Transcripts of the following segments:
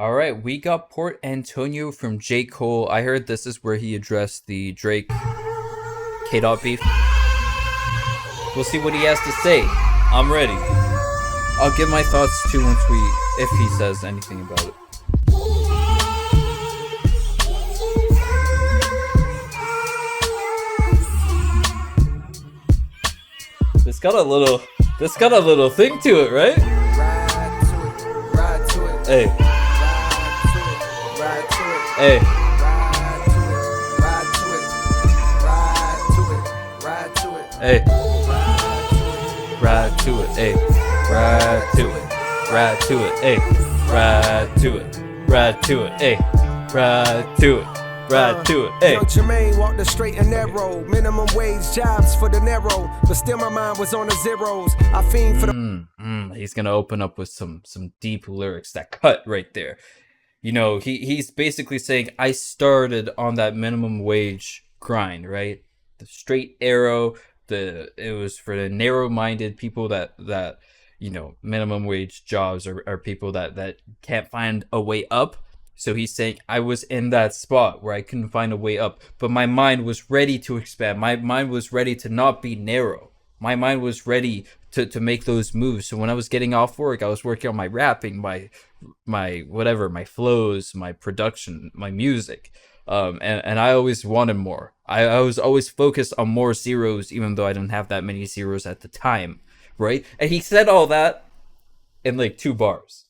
All right, we got Port Antonio from J. Cole. I heard this is where he addressed the Drake K. Dot beef. We'll see what he has to say. I'm ready. I'll give my thoughts too if he says anything about it. This got a little thing to it, right? Ride to it, Hey, ride to it, hey, ride to it, ride to it, ride to it, hey, ride to it, hey, ride to it, ride to it, hey, ride to it, ride to it, hey, ride to it. Ride to it, hey. Young Jermaine walked the straight and narrow. Minimum wage jobs for the narrow, but still my mind was on the zeros. I fiend for the He's gonna open up with some deep lyrics that cut right there. You know, he's basically saying I started on that minimum wage grind, right? The straight arrow. It was for the narrow-minded people that minimum wage jobs are people that can't find a way up. So he's saying I was in that spot where I couldn't find a way up, but my mind was ready to expand. My mind was ready to not be narrow. My mind was ready to make those moves. So when I was getting off work, I was working on my rapping, my whatever, my flows, my production, my music. And I always wanted more. I was always focused on more zeros, even though I didn't have that many zeros at the time, right? And he said all that in like 2 bars.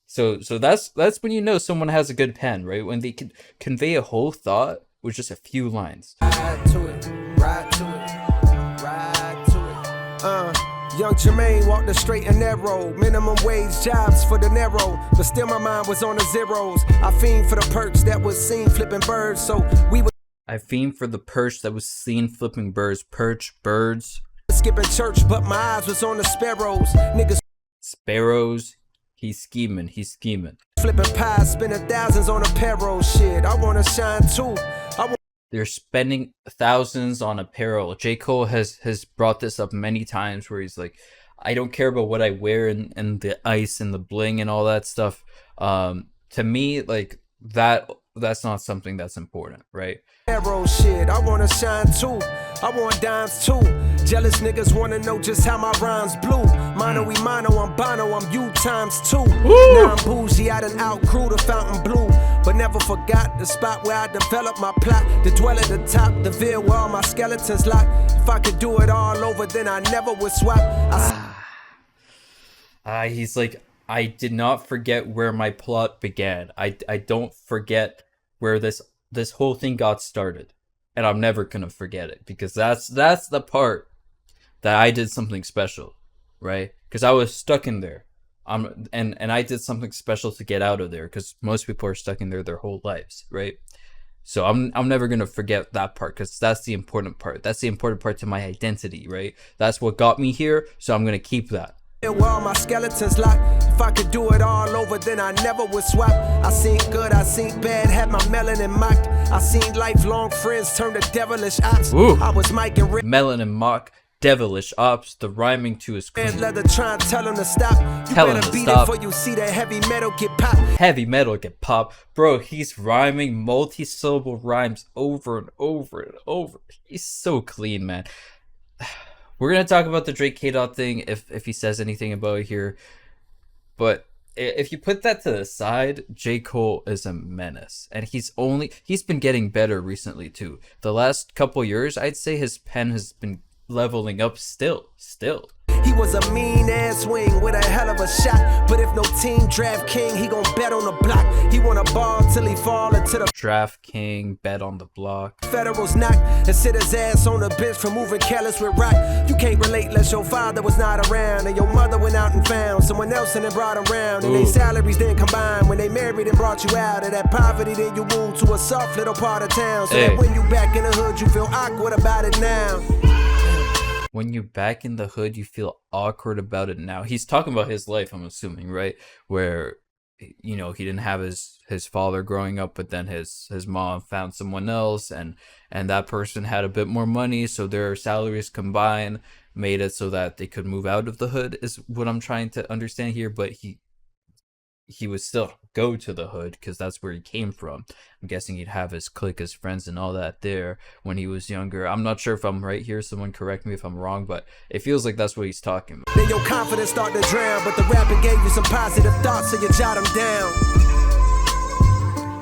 So that's when you know someone has a good pen, right? When they can convey a whole thought with just a few lines. ride to it, ride to it, ride to it. Young Jermaine walked the straight and narrow. Minimum wage jobs for the narrow, but still my mind was on the zeros. I fiend for the perks that was seen flipping birds, so we were I fiend for the perch that was seen flipping birds. Perch, birds, skipping church, but my eyes was on the sparrows. Niggas sparrows. He's scheming. flipping pies, spending thousands on a payroll. Shit, I wanna shine too. They're spending thousands on apparel. J. Cole has brought this up many times where he's like, I don't care about what I wear and the ice and the bling and all that stuff. To me, like that's not something that's important, right? Arrow shit, I wanna shine too. I want dimes too. Jealous niggas wanna know just how my rhymes blew. Mono we mono, I'm Bono, I'm you times 2. Now I'm bougie, I done outgrew the fountain blue, but never forgot the spot where I developed my plot. To dwell at the top, the veil where all my skeletons locked. If I could do it all over, then I never would swap. He's like, I did not forget where my plot began. I don't forget where this whole thing got started, and I'm never gonna forget it, because that's the part that I did something special, right? Because I was stuck in there, and I did something special to get out of there, because most people are stuck in there their whole lives, right? So I'm never gonna forget that part, because that's the important part. That's the important part to my identity, right? That's what got me here, so I'm gonna keep that. Where all my skeletons locked. If I could do it all over, then I never would swap. I seen good, I seen bad, had my melanin mocked. I seen lifelong friends turn to devilish ops. Ooh. I was Mike and Red Melanin mock, devilish ops. The rhyming to his leather trying to tell him to stop. You Tell him better to beat stop. it before you see that heavy metal get popped. heavy metal get popped. Bro, he's rhyming multi-syllable rhymes over and over and over. He's so clean, man. We're gonna talk about the Drake K. Dot thing if he says anything about it here. But if you put that to the side, J. Cole is a menace. And he's been getting better recently too. The last couple years, I'd say his pen has been leveling up still. He was a mean ass wing with a hell of a shot. But if no team draft king, he gon' bet on the block. He wanna ball till he fall into the Draft king, bet on the block. Federals knock and sit his ass on the bench for moving careless with rock. You can't relate unless your father was not around and your mother went out and found someone else and then brought him round. And they salaries then combined when they married and brought you out of that poverty. Then you moved to a soft little part of town, so that when you back in the hood you feel awkward about it now. When you're back in the hood, you feel awkward about it now. He's talking about his life, I'm assuming, right? Where, you know, he didn't have his father growing up, but then his mom found someone else, and that person had a bit more money, so their salaries combined made it so that they could move out of the hood, is what I'm trying to understand here. But he would still go to the hood because that's where he came from. I'm guessing he'd have his clique, his friends, and all that there when he was younger. I'm not sure if I'm right here. Someone correct me if I'm wrong, but it feels like that's what he's talking about. Then your confidence start to drown, but the rapping gave you some positive thoughts, so you jot them down.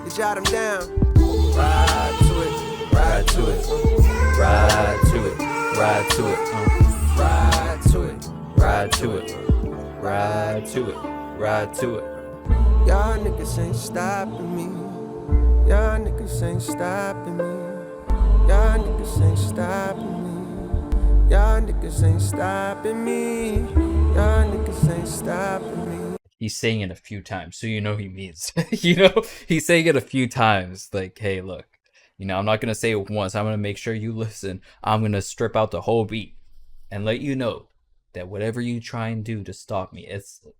You jot them down. Ride to it, Ride to it, ride to it, ride to it, ride to it, ride to it, ride to it, ride to it. Y'all niggas ain't stopping me. Y'all niggas ain't stopping me. Y'all niggas ain't stopping me. Y'all niggas ain't stopping me. Y'all niggas ain't stopping me. He's saying it a few times, so you know he means. You know, he's saying it a few times. Like, hey, look, you know, I'm not gonna say it once. I'm gonna make sure you listen. I'm gonna strip out the whole beat and let you know that whatever you try and do to stop me,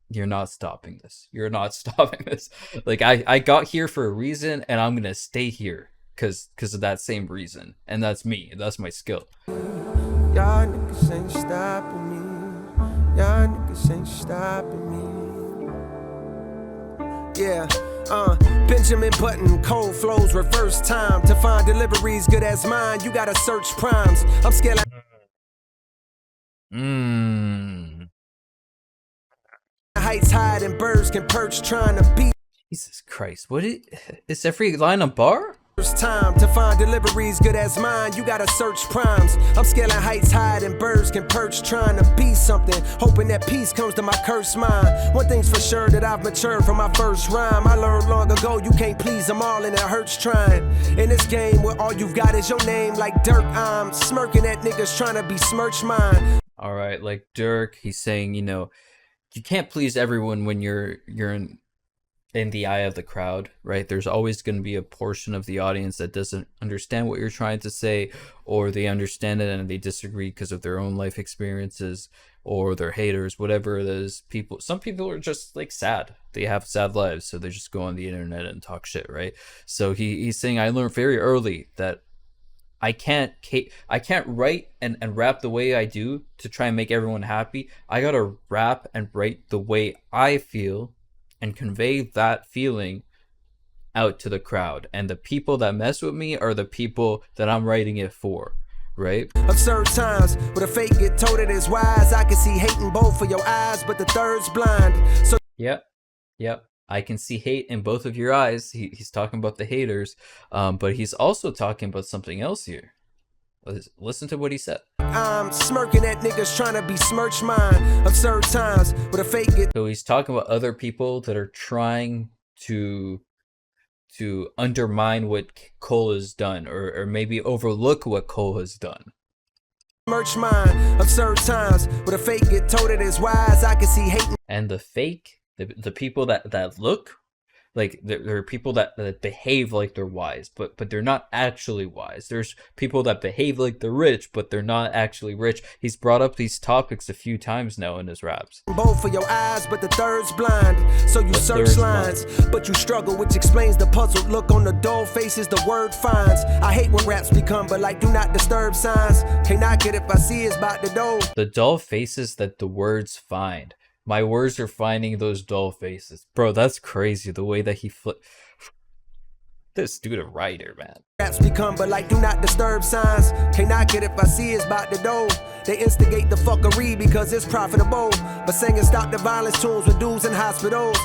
you're not stopping this. You're not stopping this. Like, I got here for a reason, and I'm gonna stay here because of that same reason, and that's me. That's my skill. Y'all niggas ain't stopping me. Y'all niggas ain't stopping me. Yeah. Benjamin Button, cold flows, reverse time. To find deliveries good as mine, you gotta search primes. I'm scared. Heights hide and birds can perch trying to beat. Jesus Christ, is every line a bar? First time to find deliveries good as mine, you gotta search primes. I'm scaling heights hide and birds can perch trying to be something, hoping that peace comes to my cursed mind. One thing's for sure, that I've matured from my first rhyme. I learned long ago you can't please them all and it hurts trying. In this game where all you've got is your name, like Dirk, I'm smirking at niggas trying to besmirch mine. All right, like Dirk, he's saying, you know, you can't please everyone when you're in the eye of the crowd, right? There's always going to be a portion of the audience that doesn't understand what you're trying to say, or they understand it and they disagree because of their own life experiences, or they're haters, whatever it is. Some people are just like sad. They have sad lives, so they just go on the internet and talk shit, right? So he's saying, I learned very early that I can't write and rap the way I do to try and make everyone happy. I gotta rap and write the way I feel and convey that feeling out to the crowd. And the people that mess with me are the people that I'm writing it for, right? Absurd times with a fake get told it is wise. I can see hate in both of your eyes, but the third's blind. So Yep. I can see hate in both of your eyes. He's talking about the haters, but he's also talking about something else here. Listen to what he said. I'm smirking at niggas trying to besmirch mine. Absurd times with a fake get. So he's talking about other people that are trying to undermine what Cole has done, or maybe overlook what Cole has done. Merch mine. Absurd times with a fake get told it is wise. I can see hate. And the fake, the people that look like there are people that behave like they're wise, but they're not actually wise. There's people that behave like they're rich, but they're not actually rich. He's brought up these topics a few times now in his raps. Both for your eyes, but the third's blind. So you search lines, but you struggle, which explains the puzzled look on the dull faces the word finds. I hate when raps become but like do not disturb signs. Can't knock it if I see it's about the door. The dull faces that the words find. My words are finding those dull faces. Bro, that's crazy. The way that he This dude a writer, man. Raps become but like do not disturb signs. Can't knock it if I see it's about the door. They instigate the fuckery because it's profitable. But singing stop the violence tunes with dudes in hospitals.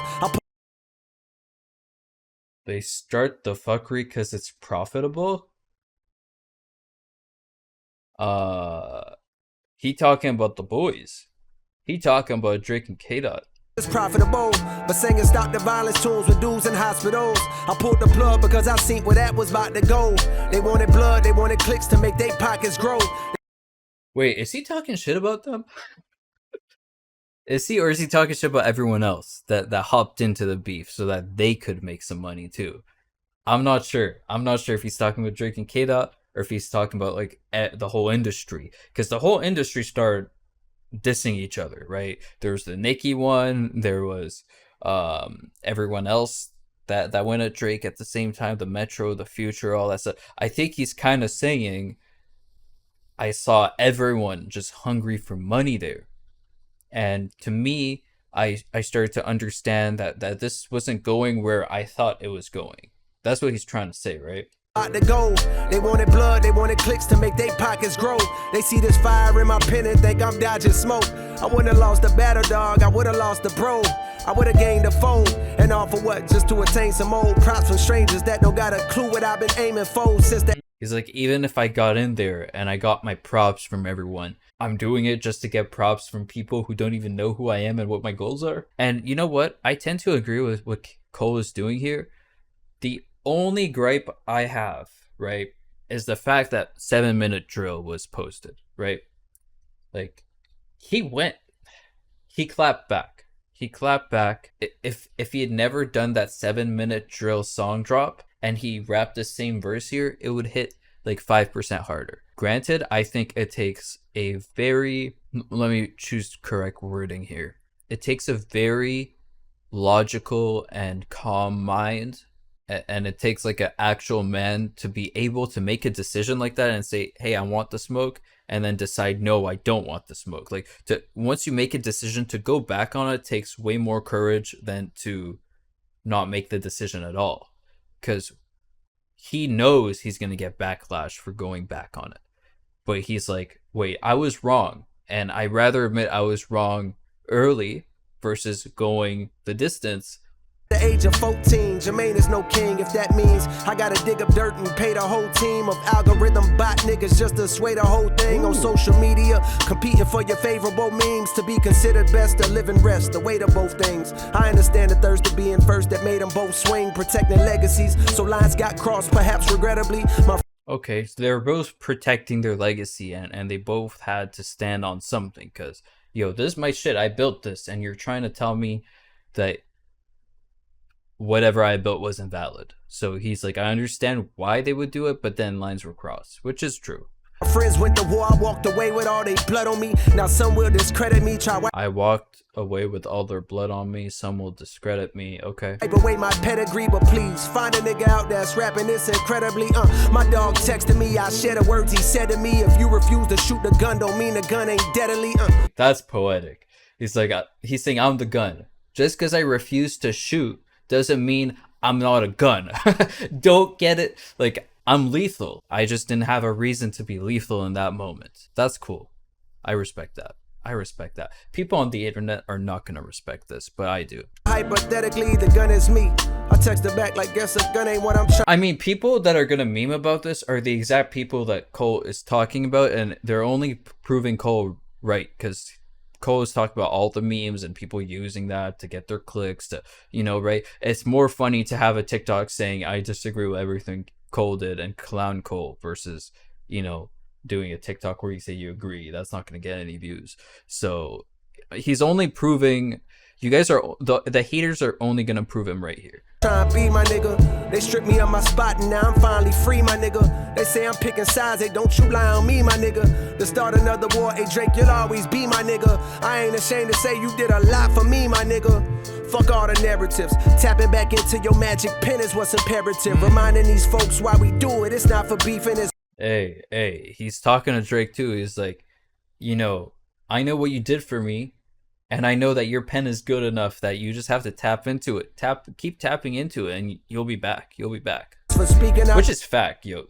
They start the fuckery because it's profitable? He talking about the boys. He talking about Drake and K-Dot. It's profitable, but singing stop the violence tunes with dudes in hospitals. I pulled the plug because I seen where that was about to go. They wanted blood, they wanted clicks to make their pockets grow. Wait, is he talking shit about them? Is he talking shit about everyone else that hopped into the beef so that they could make some money too? I'm not sure. I'm not sure if he's talking about Drake and K-Dot or if he's talking about like the whole industry, because the whole industry started dissing each other, right? There was the Nicki one, there was everyone else that went at Drake at the same time, the Metro, the Future, all that stuff. I think he's kind of saying, I saw everyone just hungry for money there. And to me, I started to understand that this wasn't going where I thought it was going. That's what he's trying to say, right? To go. They wanted blood, they wanted clicks to make their pockets grow. They see this fire in my pen and think I'm dodging smoke. I wouldn't have lost the battle dog, I would have lost the bro. I would have gained a phone, and all for what? Just to attain some old props from strangers that don't got a clue what I've been aiming for since that. He's like, even if I got in there and I got my props from everyone, I'm doing it just to get props from people who don't even know who I am and what my goals are. And you know what? I tend to agree with what Cole is doing here. The only gripe I have, right, is the fact that 7-minute drill was posted, right? Like, he clapped back. He clapped back. If he had never done that 7-minute drill song drop and he rapped the same verse here, it would hit like 5% harder. Granted, I think it takes a very, let me choose correct wording here. It takes a very logical and calm mind, and it takes like an actual man to be able to make a decision like that and say, hey, I want the smoke, and then decide, no, I don't want the smoke. Like, once you make a decision, to go back on it takes way more courage than to not make the decision at all, because he knows he's going to get backlash for going back on it. But he's like, wait, I was wrong, and I'd rather admit I was wrong early versus going the distance. The age of 14, Jermaine is no king. If that means I gotta dig up dirt and pay the whole team of algorithm bot niggas just to sway the whole thing. Ooh. On social media, competing for your favorable memes, to be considered best, to live and rest, the weight of both things. I understand the thirst of being first that made them both swing, protecting legacies, so lines got crossed, perhaps regrettably. Okay, so they were both protecting their legacy, and they both had to stand on something, because, yo, this is my shit, I built this, and you're trying to tell me that whatever I built was invalid. So he's like, I understand why they would do it, but then lines were crossed, which is true. My friends went to war, I walked away with all their blood on me. Now some will discredit me, I walked away with all their blood on me, some will discredit me, okay. Wipe away my pedigree, but please find a nigga out that's rapping this incredibly. My dog texted me, I share the words he said to me. If you refuse to shoot the gun, don't mean the gun ain't deadly. That's poetic. He's like, he's saying I'm the gun. Just because I refuse to shoot doesn't mean I'm not a gun. Don't get it? Like, I'm lethal. I just didn't have a reason to be lethal in that moment. That's cool. I respect that. I respect that. People on the internet are not going to respect this, but I do. Hypothetically, the gun is me. I texted back like, guess a gun ain't what I'm trying. I mean, people that are going to meme about this are the exact people that Cole is talking about, and they're only proving Cole right, because Cole is talking about all the memes and people using that to get their clicks, to, you know, right? It's more funny to have a TikTok saying, I disagree with everything Cole did and clown Cole, versus, you know, doing a TikTok where you say you agree. That's not going to get any views. So he's only proving, you guys are, the haters are only going to prove him right here. Trying to be my nigga. They stripped me of my spot and now I'm finally free, my nigga. They say I'm picking sides, they don't you lie on me, my nigga. To start another war, hey Drake, you'll always be my nigga. I ain't ashamed to say you did a lot for me, my nigga. Fuck all the narratives. Tapping back into your magic pen is what's imperative. Reminding these folks why we do it. It's not for beefing, it's... Hey, he's talking to Drake too. He's like, you know, I know what you did for me, and I know that your pen is good enough that you just have to tap into it. Keep tapping into it, and you'll be back. You'll be back. For speaking out, which is fact, yo,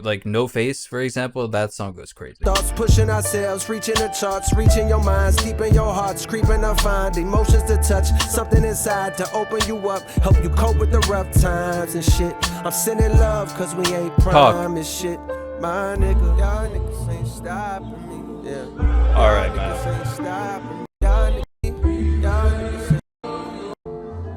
like No Face, for example, that song goes crazy. Thoughts pushing ourselves, reaching the charts, reaching your minds, deep in your hearts, creeping to find emotions to touch, something inside to open you up, help you cope with the rough times and shit. I'm sending love cause we ain't prime and shit. My nigga, y'all niggas ain't stopping me. Yeah. All right, man.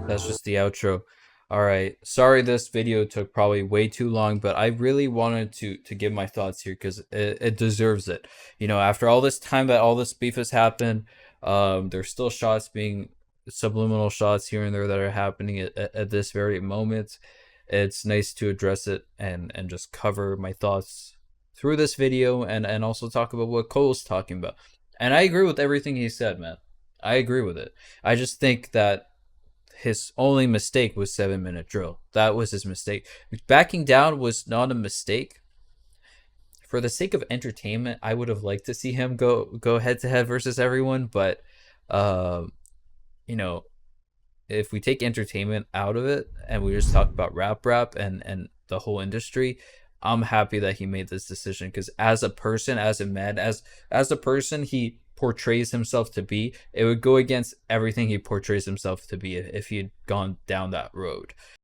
That's just the outro. All right, sorry this video took probably way too long, but I really wanted to give my thoughts here because it deserves it. You know, after all this time that all this beef has happened, there's still shots being, subliminal shots here and there that are happening at this very moment. It's nice to address it and just cover my thoughts through this video, and also talk about what Cole's talking about. And I agree with everything he said, man. I agree with it. I just think that his only mistake was 7-minute drill. That was his mistake. Backing down was not a mistake. For the sake of entertainment, I would have liked to see him go head to head versus everyone, but you know, if we take entertainment out of it and we just talk about rap and the whole industry, I'm happy that he made this decision, because as a person, as a man, as a person he portrays himself to be, it would go against everything he portrays himself to be if he had gone down that road.